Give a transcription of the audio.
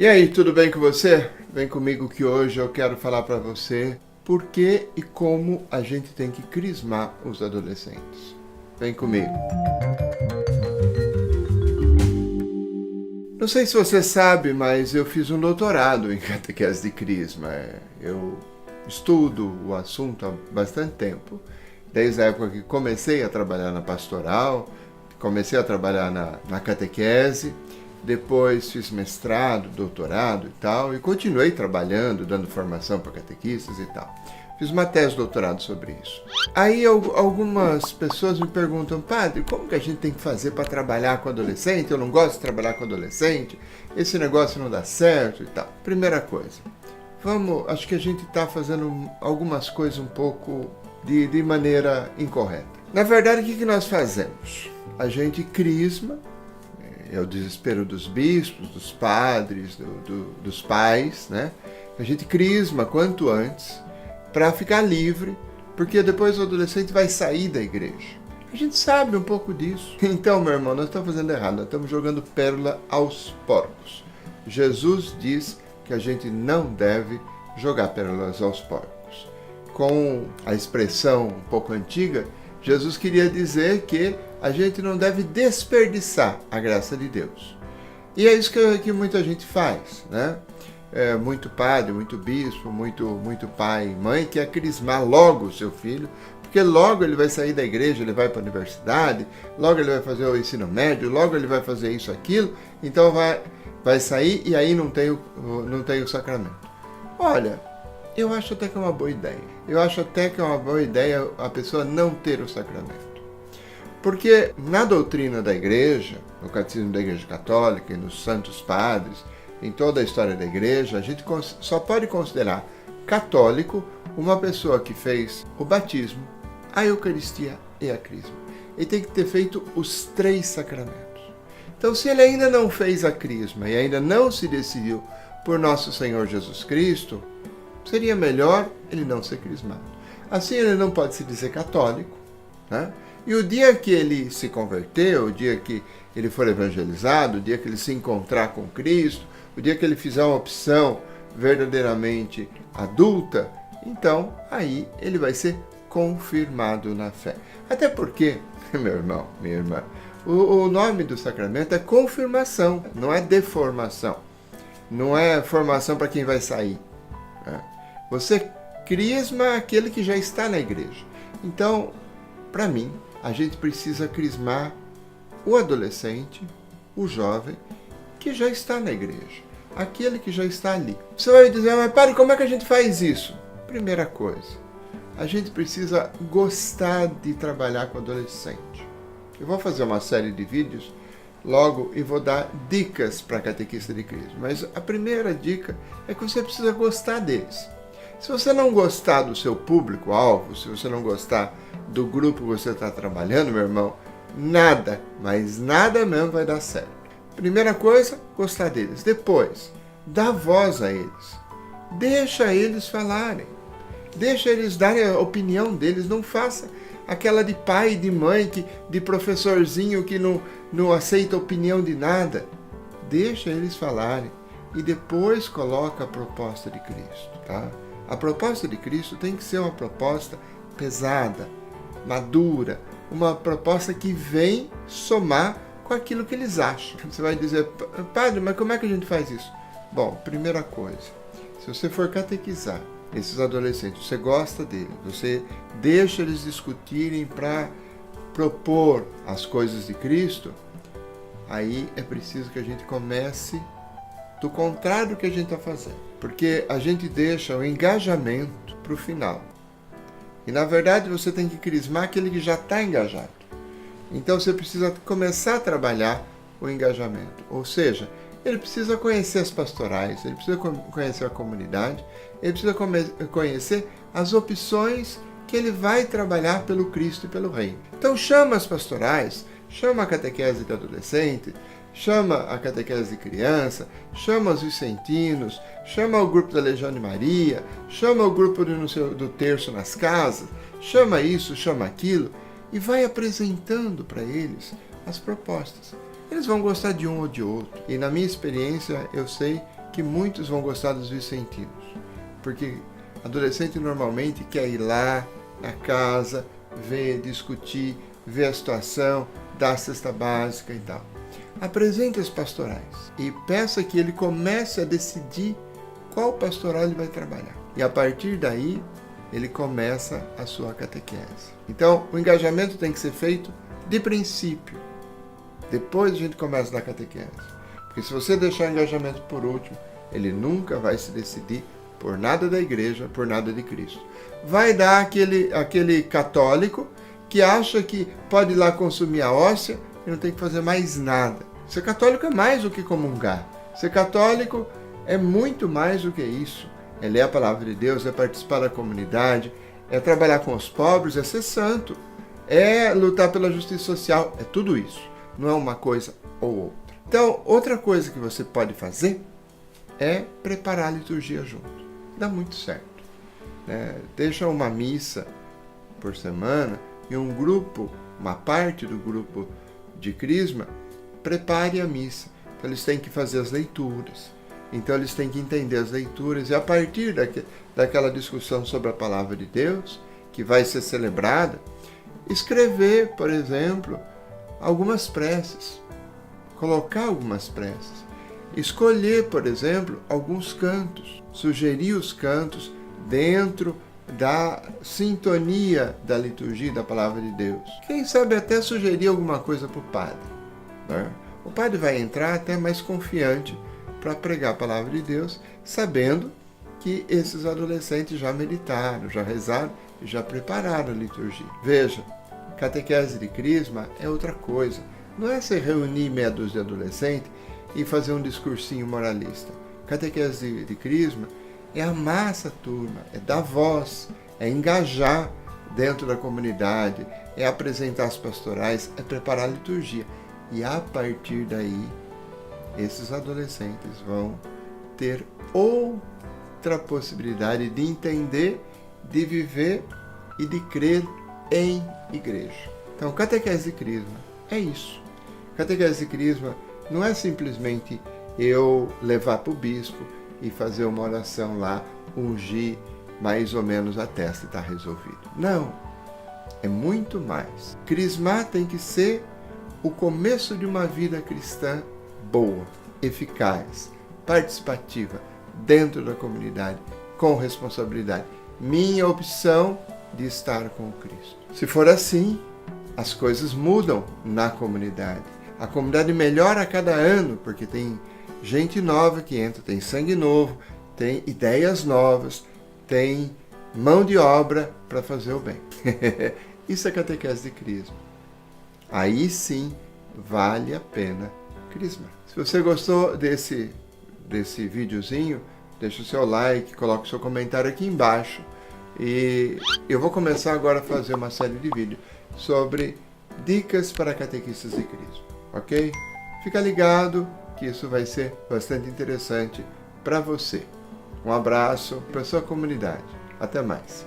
E aí, tudo bem com você? Vem comigo que hoje eu quero falar para você por que e como a gente tem que crismar os adolescentes. Vem comigo. Não sei se você sabe, mas eu fiz um doutorado em catequese de crisma. Eu estudo o assunto há bastante tempo, desde a época que comecei a trabalhar na pastoral, comecei a trabalhar na catequese. Depois fiz mestrado, doutorado e tal, e continuei trabalhando, dando formação para catequistas e tal. Fiz uma tese de doutorado sobre isso. Aí algumas pessoas me perguntam, padre, como que a gente tem que fazer para trabalhar com adolescente? Eu não gosto de trabalhar com adolescente, esse negócio não dá certo e tal. Primeira coisa, acho que a gente está fazendo algumas coisas um pouco de maneira incorreta. Na verdade, o que nós fazemos? A gente crisma. É o desespero dos bispos, dos padres, dos pais, né? A gente crisma quanto antes para ficar livre, porque depois o adolescente vai sair da igreja. A gente sabe um pouco disso. Então, meu irmão, nós estamos fazendo errado, nós estamos jogando pérola aos porcos. Jesus diz que a gente não deve jogar pérolas aos porcos. Com a expressão um pouco antiga, Jesus queria dizer que a gente não deve desperdiçar a graça de Deus. E é isso que muita gente faz, né? Muito padre, muito bispo, muito pai e mãe quer crismar logo o seu filho, porque logo ele vai sair da igreja, ele vai para a universidade, logo ele vai fazer o ensino médio, logo ele vai fazer isso, aquilo, então vai sair e aí não tem o sacramento. Olha, eu acho até que é uma boa ideia. Eu acho até que é uma boa ideia a pessoa não ter o sacramento. Porque na doutrina da igreja, no catecismo da igreja católica e nos santos padres, em toda a história da igreja, a gente só pode considerar católico uma pessoa que fez o batismo, a eucaristia e a crisma. Ele tem que ter feito os 3 sacramentos. Então, se ele ainda não fez a crisma e ainda não se decidiu por nosso Senhor Jesus Cristo, seria melhor ele não ser crismado. Assim ele não pode se dizer católico, né? E o dia que ele se converter, o dia que ele for evangelizado, o dia que ele se encontrar com Cristo, o dia que ele fizer uma opção verdadeiramente adulta, então aí ele vai ser confirmado na fé. Até porque, meu irmão, minha irmã, o nome do sacramento é confirmação, não é deformação. Não é formação para quem vai sair. Né? Você crisma aquele que já está na igreja. Então, para mim, a gente precisa crismar o adolescente, o jovem, que já está na igreja. Aquele que já está ali. Você vai dizer, mas padre, como é que a gente faz isso? Primeira coisa, a gente precisa gostar de trabalhar com adolescente. Eu vou fazer uma série de vídeos logo e vou dar dicas para catequista de crisma. Mas a primeira dica é que você precisa gostar deles. Se você não gostar do seu público-alvo, se você não gostar do grupo que você está trabalhando, meu irmão, nada, mas nada mesmo vai dar certo. Primeira coisa, gostar deles. Depois, dá voz a eles. Deixa eles falarem. Deixa eles darem a opinião deles. Não faça aquela de pai e de mãe, de professorzinho que não aceita opinião de nada. Deixa eles falarem. E depois coloca a proposta de Cristo, tá? A proposta de Cristo tem que ser uma proposta pesada, madura, uma proposta que vem somar com aquilo que eles acham. Você vai dizer, padre, mas como é que a gente faz isso? Bom, primeira coisa, se você for catequizar esses adolescentes, você gosta deles, você deixa eles discutirem para propor as coisas de Cristo, aí é preciso que a gente comece do contrário do que a gente está fazendo. Porque a gente deixa o engajamento para o final. E na verdade você tem que crismar aquele que já está engajado. Então você precisa começar a trabalhar o engajamento. Ou seja, ele precisa conhecer as pastorais, ele precisa conhecer a comunidade, ele precisa conhecer as opções que ele vai trabalhar pelo Cristo e pelo Reino. Então chama as pastorais, chama a catequese de adolescente, chama a catequese de criança, chama os vicentinos, chama o grupo da Legião de Maria, chama o grupo do terço nas casas, chama isso, chama aquilo, e vai apresentando para eles as propostas. Eles vão gostar de um ou de outro. E na minha experiência, eu sei que muitos vão gostar dos vicentinos, porque adolescente normalmente quer ir lá na casa, ver, discutir, ver a situação, dar a cesta básica e tal. Apresente as pastorais e peça que ele comece a decidir qual pastoral ele vai trabalhar. E a partir daí, ele começa a sua catequese. Então, o engajamento tem que ser feito de princípio. Depois a gente começa na catequese. Porque se você deixar o engajamento por último, ele nunca vai se decidir por nada da igreja, por nada de Cristo. Vai dar aquele católico que acha que pode ir lá consumir a hóstia e não tem que fazer mais nada. Ser católico é mais do que comungar. Ser católico é muito mais do que isso. É ler a palavra de Deus, é participar da comunidade, é trabalhar com os pobres, é ser santo, é lutar pela justiça social, é tudo isso. Não é uma coisa ou outra. Então, outra coisa que você pode fazer é preparar a liturgia junto. Dá muito certo. Né? Deixa uma missa por semana e um grupo, uma parte do grupo de Crisma, prepare a missa. Então, eles têm que fazer as leituras. Então, eles têm que entender as leituras e a partir daquela discussão sobre a palavra de Deus, que vai ser celebrada, escrever, por exemplo, algumas preces, colocar algumas preces, escolher, por exemplo, alguns cantos, sugerir os cantos dentro da sintonia da liturgia da palavra de Deus. Quem sabe até sugerir alguma coisa para o padre. Né? O padre vai entrar até mais confiante para pregar a palavra de Deus, sabendo que esses adolescentes já meditaram, já rezaram e já prepararam a liturgia. Veja, catequese de Crisma é outra coisa. Não é se reunir meia dúzia de adolescentes e fazer um discursinho moralista. Catequese de Crisma é amar essa turma, é dar voz, é engajar dentro da comunidade, é apresentar as pastorais, é preparar a liturgia. E a partir daí, esses adolescentes vão ter outra possibilidade de entender, de viver e de crer em igreja. Então, catequese de Crisma é isso. Catequese de Crisma não é simplesmente eu levar para o bispo e fazer uma oração lá, ungir mais ou menos a testa e está resolvido. Não, é muito mais. Crismar tem que ser o começo de uma vida cristã boa, eficaz, participativa, dentro da comunidade, com responsabilidade. Minha opção de estar com Cristo. Se for assim, as coisas mudam na comunidade. A comunidade melhora a cada ano, porque tem gente nova que entra, tem sangue novo, tem ideias novas, tem mão de obra para fazer o bem. Isso é catequese de Crisma. Aí sim, vale a pena crismar. Se você gostou desse videozinho, deixa o seu like, coloque o seu comentário aqui embaixo. E eu vou começar agora a fazer uma série de vídeos sobre dicas para catequistas de Crisma, ok? Fica ligado que isso vai ser bastante interessante para você. Um abraço para a sua comunidade. Até mais.